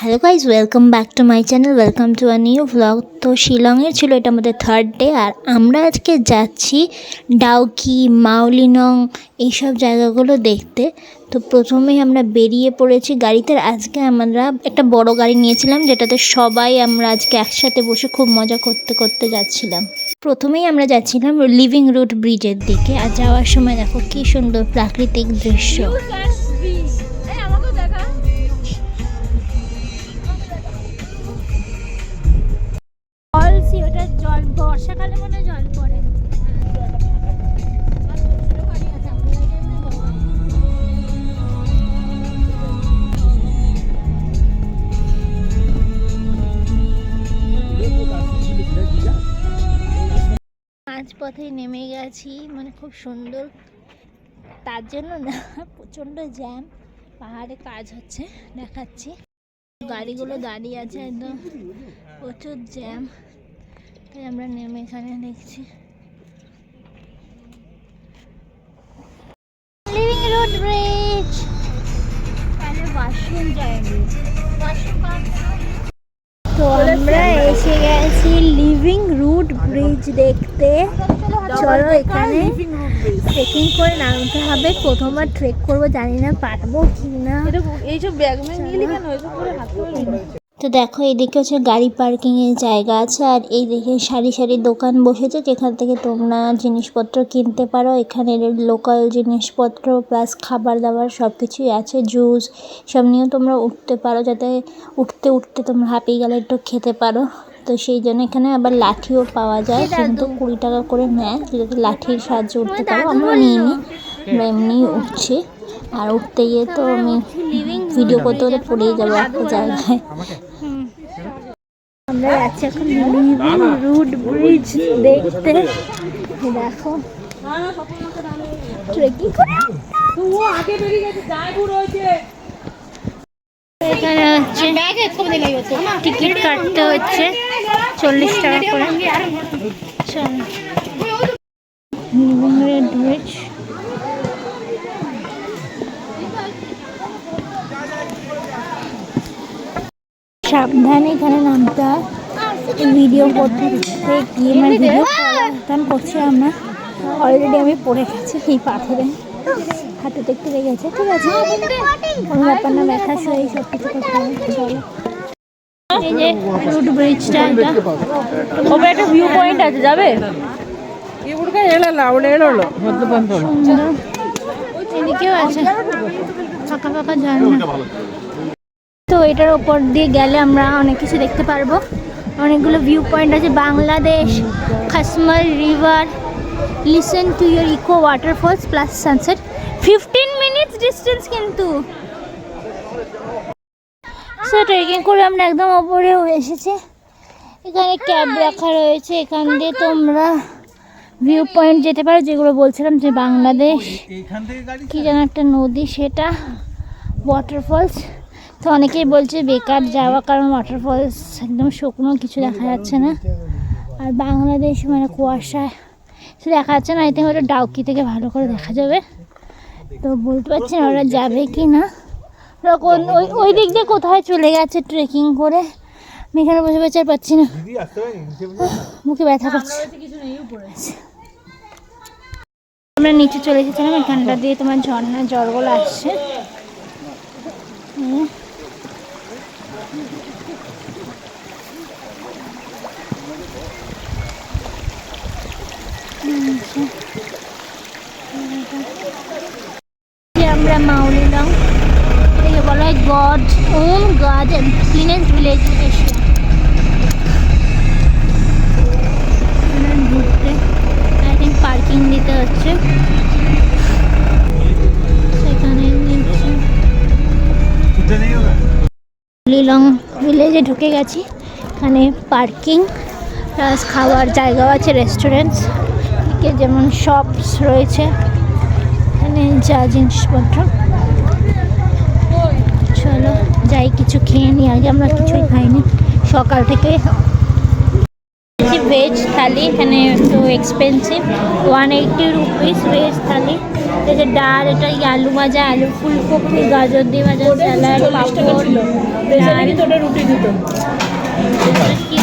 Hello guys, welcome back to my channel, welcome to a new vlog. তো শিলংয়ের ছিল এটা আমাদের থার্ড ডে, আর আমরা আজকে যাচ্ছি ডাউকি, মাওলিনং এইসব জায়গাগুলো দেখতে। তো প্রথমেই আমরা বেরিয়ে পড়েছি গাড়িতে। আজকে আমরা একটা বড় গাড়ি নিয়েছিলাম, যেটাতে সবাই আমরা আজকে একসাথে বসে খুব মজা করতে করতে যাচ্ছিলাম। প্রথমেই আমরা যাচ্ছিলাম লিভিং রুট ব্রিজের দিকে, আর যাওয়ার সময় দেখো কী সুন্দর প্রাকৃতিক দৃশ্য। ওটা জল বর্ষাকালে মনে জল পড়ে। মাঝপথে নেমে গেছি, মানে খুব সুন্দর, তার জন্য না প্রচণ্ড জ্যাম, পাহাড়ে কাজ হচ্ছে দেখাচ্ছি, গাড়িগুলো দাঁড়িয়ে আছে একদম, প্রচুর জ্যাম। তাই আমরা নেমে এখানে দেখছি লিভিং রুট ব্রিজ। তাহলে ওয়াশরুম যায়নি, তো আমরা এসে গেছি লিভিং রুট ব্রিজ দেখতে। চলো এখানে ট্রেকিং করে নামতে হবে। প্রথমবার ট্রেক করবো, জানি না পারবো কি না। এইসব ব্যাগ নিয়ে কেন তো দেখো, এইদিকে হচ্ছে গাড়ি পার্কিংয়ের জায়গা আছে, আর এইদিকে সারি সারি দোকান বসেছে, যেখান থেকে তোমরা জিনিসপত্র কিনতে পারো। এখানে লোকাল জিনিসপত্র প্লাস খাবার দাবার সব কিছুই আছে, জুস সব নিয়েও তোমরা উঠতে পারো, যাতে উঠতে উঠতে তোমরা হাঁপিয়ে গেলে একটু খেতে পারো। তো সেই জন্য এখানে আবার লাঠিও পাওয়া যায়, কিন্তু 20 টাকা করে নেয়, যদি লাঠির সাহায্যে উঠতে পারো। আমরা নিইনি, আমরা এমনি উঠছি। আর উঠতে গিয়ে তো আমি ভিডিও করতে হলে পড়েই যাবো একটা জায়গায়। আমরা যাচ্ছি এখন লিভিং রুট ব্রিজ দেখতে। দেখো ট্রেকিং করে এখানে হচ্ছে টিকিট কাটতে হচ্ছে 40 টাকা করে। লিভিং রুট ব্রিজ সাবধানে এখানে নামতে হয়। ভিডিও করতে গিয়ে মানে ভিডিও করছি আমরা, অলরেডি আমি পড়ে গেছি এই পাথরে, হাঁটুতে একটু লেগেছে। ঠিক আছে, কোনো ব্যাপার না, ব্যথা শুয়ে সব কিছু করতে হবে। চলো, এই যে রুট ব্রিজটা, এটা ওপরে একটা ভিউ পয়েন্ট আছে, যাবে সুন্দর। এদিকেও আছে ফাঁকা ফাঁকা জায়গা। তো এটার ওপর দিয়ে গেলে আমরা অনেক কিছু দেখতে পারবো, অনেকগুলো ভিউ পয়েন্ট আছে। Bangladesh, Khasmal river, listen to your echo waterfalls plus sunset, 15 minutes distance কিন্তু। সো ট্রেকিং করে আমরা একদম ওপরেও এসেছি। এখানে ক্যাব রাখা রয়েছে, এখান দিয়ে তোমরা ভিউ পয়েন্ট যেতে পারো, যেগুলো বলছিলাম যে বাংলাদেশ কি যেন একটা নদী, সেটা ওয়াটারফলস। তো অনেকেই বলছে বেকার যাওয়া, কারণ ওয়াটারফলস একদম শুকনো, কিছু দেখা যাচ্ছে না। আর বাংলাদেশ মানে কুয়াশায় কিছু দেখা যাচ্ছে না। আই থিঙ্ক ওটা ডাউকি থেকে ভালো করে দেখা যাবে। তো বলতে পারছি না ওরা যাবে কি না, তখন ওই দিক দিয়ে কোথায় চলে গেছে ট্রেকিং করে। আমি এখানে বসে বসে পাচ্ছি না, মুখে ব্যথা করছে। আমরা নিচে চলে এসেছিলাম, এখানটা দিয়ে তোমার ঝর্ণার জলগুলো আসছে। আমরা মাওলিনং, এটাকে বলা হয় god on garden, cleanest village in Asia. ঘুরতে আই থিঙ্ক পার্কিং দিতে হচ্ছে, সেখানে মাওলিনং ভিলেজে ঢুকে গেছি। এখানে পার্কিং প্লাস খাওয়ার জায়গাও আছে, রেস্টুরেন্টস, যেমন শপস রয়েছে এখানে যা জিনিসপত্র। চলো যাই কিছু খেয়ে নিই, আগে আমরা কিছুই খাইনি সকাল থেকে। ভেজ থালি, এখানে একটু এক্সপেন্সিভ, 180 রুপিস ভেজ থালি। এটা ডাল, এটা আলু ভাজা, আলু ফুলকপি, গাজর দিয়ে ভাজা, স্যালাড, পাঁপড়, ডাল, রুটি দিত,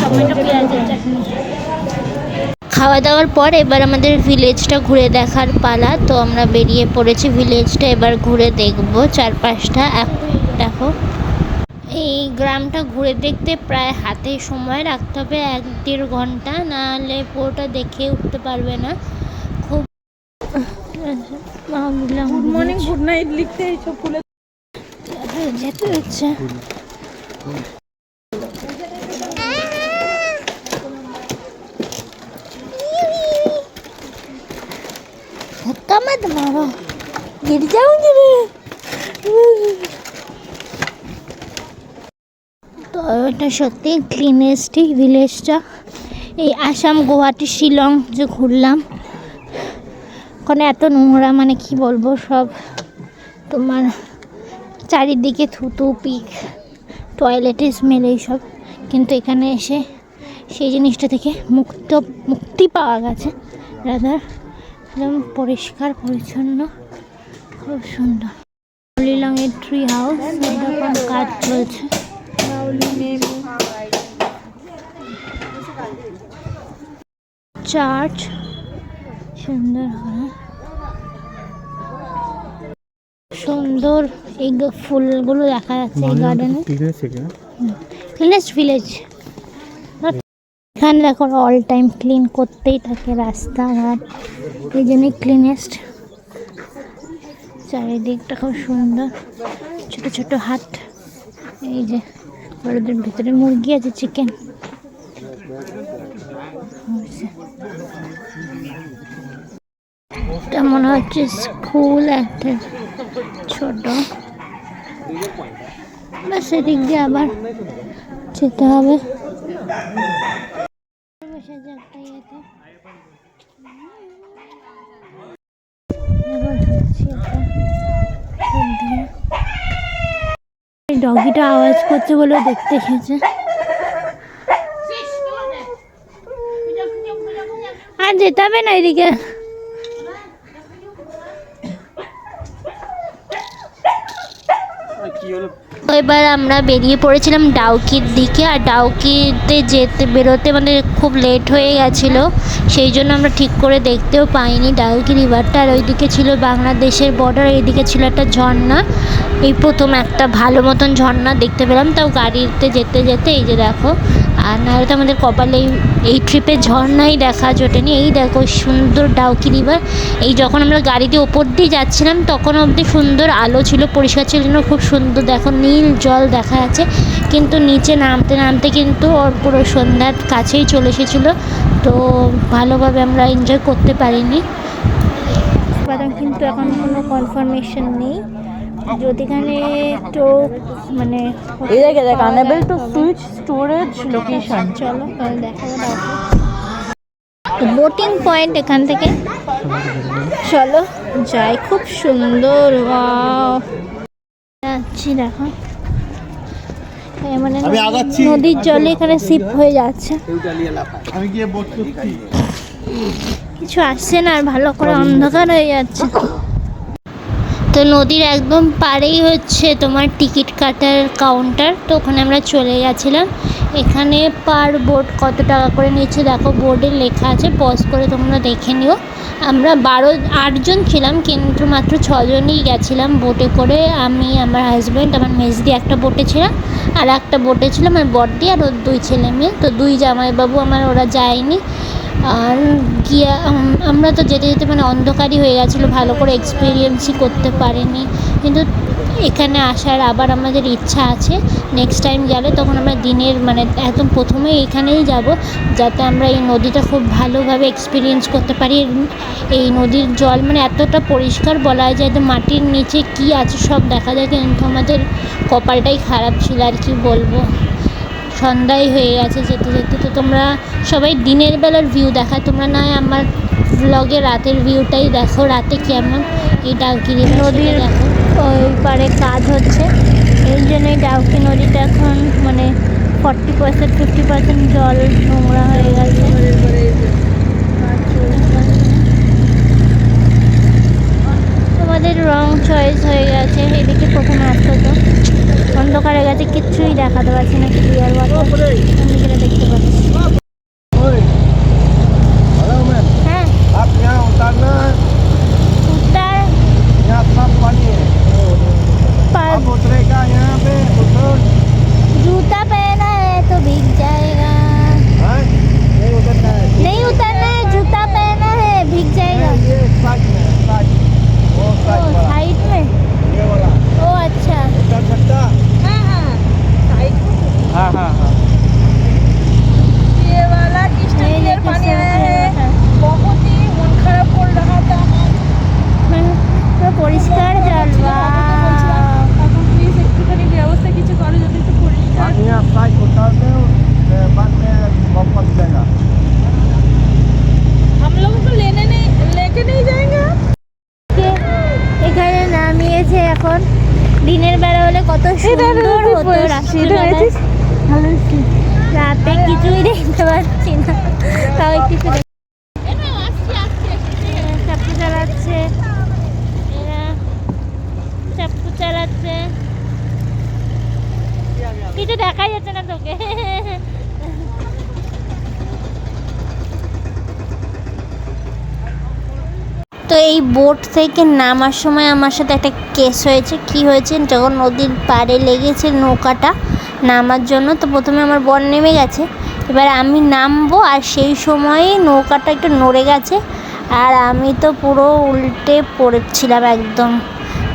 টমেটো পেঁয়াজের চাটনি। খাওয়া দাওয়ার পর এবার আমাদের ভিলেজটা ঘুরে দেখার পালা। তো আমরা বেরিয়ে পড়েছি ভিলেজটা এবার ঘুরে দেখব চারপাশটা। দেখো এই গ্রামটা ঘুরে দেখতে প্রায় হাতে সময় রাখতে হবে 1-1.5 ঘন্টা, নাহলে পুরোটা দেখে উঠতে পারবে না। খুব গুড মর্নিং গুড নাইট লিখতে এইসব খুলে যেতে হচ্ছে। धक्का मत मारो, गिर जाऊंगी मैं। তো এটা সত্যি ক্লিনেস্ট ভিলেজটা। এই আসাম, গুয়াহাটি, শিলং যে ঘুরলাম, ওখানে এত নোংরা, মানে কি বলবো, সব তোমার চারিদিকে থুতু, পিক, টয়লেটের স্মেল এইসব। কিন্তু এখানে এসে সেই জিনিসটা থেকে মুক্তি পাওয়া গেছে। রাদার একদম পরিষ্কার পরিচ্ছন্ন, খুব সুন্দর। লিলংয়ের ট্রি হাউস, এরকম কাজ চলছে। চার্চ সুন্দর, সুন্দর এই ফুলগুলো দেখা যাচ্ছে এই গার্ডেনে। Cleanest village. এখানে দেখো অল টাইম ক্লিন করতেই থাকে রাস্তাঘাট, এই জন্যই ক্লিনেস্ট। চারিদিকটা খুব সুন্দর, ছোট ছোট হাট। এই যে ঘরের ভিতরে মুরগি আছে, চিকেন। এটা মনে হচ্ছে স্কুল একটা ছোট, সেদিক দিয়ে আবার যেতে হবে। ডগিটা আওয়াজ করছে বলে দেখতে এসেছে। আর যেতে হবে না এদিকে। এবার আমরা বেরিয়ে পড়েছিলাম ডাউকির দিকে। আর ডাউকিতে বেরোতে মানে খুব লেট হয়ে গেছিলো, সেই জন্য আমরা ঠিক করে দেখতেও পাইনি ডাউকি রিভারটা। আর ওইদিকে ছিল বাংলাদেশের বর্ডার, এইদিকে ছিল একটা ঝর্ণা। এই প্রথম একটা ভালো মতন ঝর্ণা দেখতে পেলাম, তাও গাড়িতে যেতে যেতে। এই যে দেখো, আর নাহলে তো আমাদের কপালে এই ট্রিপে ঝর্ণাই দেখা জোটেনি। এই দেখো সুন্দর ডাউকি রিভার। এই যখন আমরা গাড়িতে ওপর দিয়ে যাচ্ছিলাম তখন অবধি সুন্দর আলো ছিল, পরিষ্কার ছিল, জন্য খুব সুন্দর দেখো নীল জল দেখা যাচ্ছে। কিন্তু নিচে নামতে নামতে কিন্তু ওর পুরো সন্ধ্যার কাছেই চলে এসেছিলো, তো ভালোভাবে আমরা এনজয় করতে পারিনি। কিন্তু এখন কোনো কনফার্মেশন নেই, যদিখানে একটু মানে এই জায়গায় দেখ unable to switch storage location. চলো দেখাবো বোটিং পয়েন্ট এখান থেকে, চলো যাই। খুব সুন্দর যাচ্ছি, দেখো মানে নদীর জলে এখানে শিপ হয়ে যাচ্ছে, কিছু আসছে না, আর ভালো করে অন্ধকার হয়ে যাচ্ছে। তো নদীর একদম পাড়েই হচ্ছে তোমার টিকিট কাটার কাউন্টার, তো ওখানে আমরা চলে গেছিলাম। এখানে পার বোট কত টাকা করে নিচ্ছে দেখো, বোর্ডে লেখা আছে, পজ করে তোমরা দেখে নিও। আমরা 8 জন ছিলাম, কিন্তু মাত্র 6 জনই গেছিলাম বোটে করে। আমি, আমার হাজব্যান্ড, আমার মেজদি একটা বোটে ছিলাম, আর একটা বোটে ছিলাম আমার বড়দি আর ওর 2 ছেলে মেয়ে। তো 2 জামাইবাবু আমার, ওরা যায়নি। আর গিয়ে আমরা তো যেতে যেতে মানে অন্ধকারই হয়ে গেছিলো, ভালো করে এক্সপিরিয়েন্সই করতে পারিনি। কিন্তু এখানে আসার আবার আমাদের ইচ্ছা আছে, নেক্সট টাইম গেলে তখন আমরা দিনের মানে একদম প্রথমেই এখানেই যাব, যাতে আমরা এই নদীটা খুব ভালোভাবে এক্সপিরিয়েন্স করতে পারি। এই নদীর জল মানে এতটা পরিষ্কার, বলা যায় যে মাটির নিচে কি আছে সব দেখা যায়। কিন্তু আমাদের কপালটাই খারাপ ছিল, আর কি বলবো। সন্ধ্যাই হয়ে গেছে যেতে যেতে। তো তোমরা সবাই দিনের বেলার ভিউ দেখা, তোমরা নয় আমার ব্লগে রাতের ভিউটাই দেখো, রাতে কেমন এই ডাউকি নদীর ওই পারে কাজ হচ্ছে, এই জন্যই ডাউকি নদীটা এখন মানে 40% 50% জল নোংরা হয়ে গেছে। তোমাদের রং চয়েস হয়ে গেছে। এদিকে প্রথমে আসতো তো অন্ধকার হয়ে গেছে, কিচ্ছুই দেখাতে পারছি না, ক্লিয়ার ওয়াটার দিকে দেখতে পাচ্ছি। হ্যাঁ जूता पहना है तो भीग जाएगा। नहीं उतरना है, जूता पहना है भीग जाएगा। साइड में ओ अच्छा। ये वाला किस्टन क्लियर पानी आया है, बहुत ही मन खराब कर रहा था। পরিষ্কার জল। এখন প্লিজ একটুখানি ব্যবস্থা কিছু করো যাতে একটু পরিষ্কার। हम लोगों को लेके नहीं जाएंगे। এখানে নামিয়েছে। এখন দিনের বেলা হলে কত সুন্দর হতো, রাতে কিছুই দেখতে পাচ্ছি না, তাও কিছু চাপ্পু চালাচ্ছে, এরা চাপ্পু চালাচ্ছে, কিছু দেখাই যাচ্ছে না তোকে। তো এই বোট থেকে নামার সময় আমার সাথে একটা কেস হয়েছে। কি হয়েছে, যখন নদীর পাড়ে লেগেছে নৌকাটা নামার জন্য, তো প্রথমে আমার বর নেমে গেছে, এবার আমি নামবো আর সেই সময়ে নৌকাটা একটু নড়ে গেছে আর আমি তো পুরো উল্টে পড়েছিলাম একদম,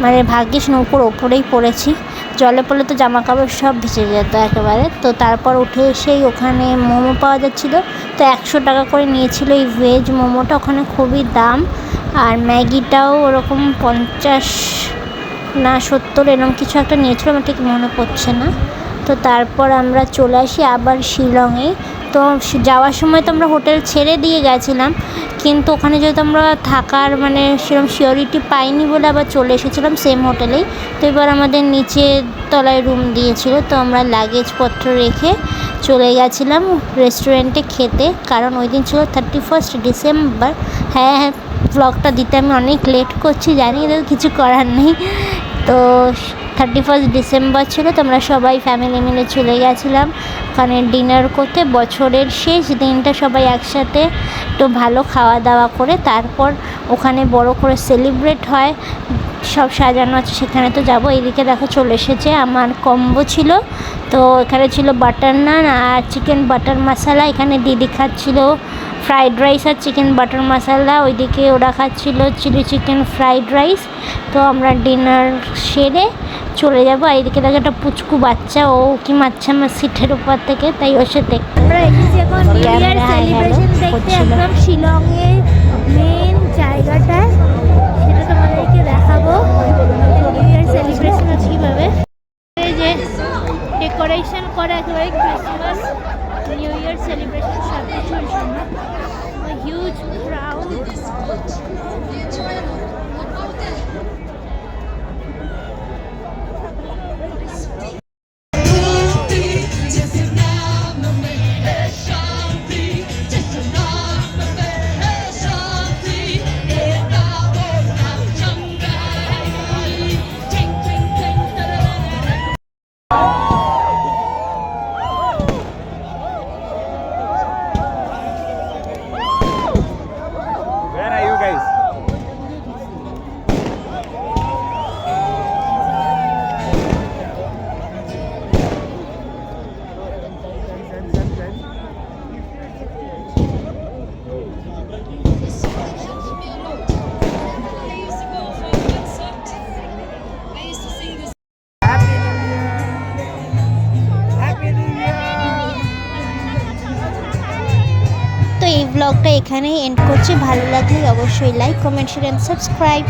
মানে ভাগ্যিস নৌকোর ওপরেই পড়েছি। জলে পড়লে তো জামা কাপড় সব ভিজে যেত একেবারে। তো তারপর উঠে এসেই ওখানে মোমো পাওয়া যাচ্ছিলো, তো 100 টাকা করে নিয়েছিল এই ভেজ মোমোটা, ওখানে খুবই দাম। আর ম্যাগিটাও ওরকম 50 না 70 এরকম কিছু একটা নিয়েছিল, আমার ঠিক মনে পড়ছে না। তো তারপর আমরা চলে আসি আবার শিলংয়ে। তো যাওয়ার সময় তো আমরা হোটেল ছেড়ে দিয়ে গেছিলাম, কিন্তু ওখানে যেহেতু আমরা থাকার মানে সেরকম সিওরিটি পাইনি বলে আবার চলে এসেছিলাম সেম হোটেলেই। তো এবার আমাদের নিচে তলায় রুম দিয়েছিল, তো আমরা লাগেজপত্র রেখে চলে গেছিলাম রেস্টুরেন্টে খেতে, কারণ ওই দিন ছিল 31 ডিসেম্বর। হ্যাঁ, ব্লগটা দিতে আমি অনেক লেট করছি জানি, কিছু করার নেই। তো 31 ডিসেম্বর ছিল, তো আমরা সবাই ফ্যামিলি মিলে চলে গেছিলাম ওখানে ডিনার করতে। বছরের শেষ দিনটা সবাই একসাথে একটু ভালো খাওয়া দাওয়া করে তারপর ওখানে বড় করে সেলিব্রেট হয়, সব সাজানো আছে, সেখানে তো যাবো। এইদিকে দেখো চলে এসেছে আমার কম্বো ছিল, তো এখানে ছিল বাটার নান আর চিকেন বাটার মশলা। এখানে দিদি খাচ্ছিল ফ্রাইড রাইস আর চিকেন বাটার মশলা, ওইদিকে ওরা খাচ্ছিল চিলি চিকেন ফ্রাইড রাইস। তো আমরা ডিনার সেরে চলে যাবো। এইদিকে দেখো একটা পুচকু বাচ্চা, ও কি মারছে আমার সিটের উপর থেকে, তাই ওর সাথে আমরা এসেছি এখন নিউ ইয়ার সেলিব্রেশন দেখতে একদম শিলংয়ের মেন জায়গাটায়, সেটা তোমাদেরকে দেখাবো নিউ ইয়ার সেলিব্রেশন কীভাবে। এই যে ডেকোরেশন করা একেবারে ক্রিসমাস নিউ ইয়ার সেলিব্রেশন সব কিছুর জন্য, হিউজ ক্রাউড। তো এই ব্লগটা এখানেই এন্ড করছি। ভালো লাগলে অবশ্যই like, comment, share and subscribe.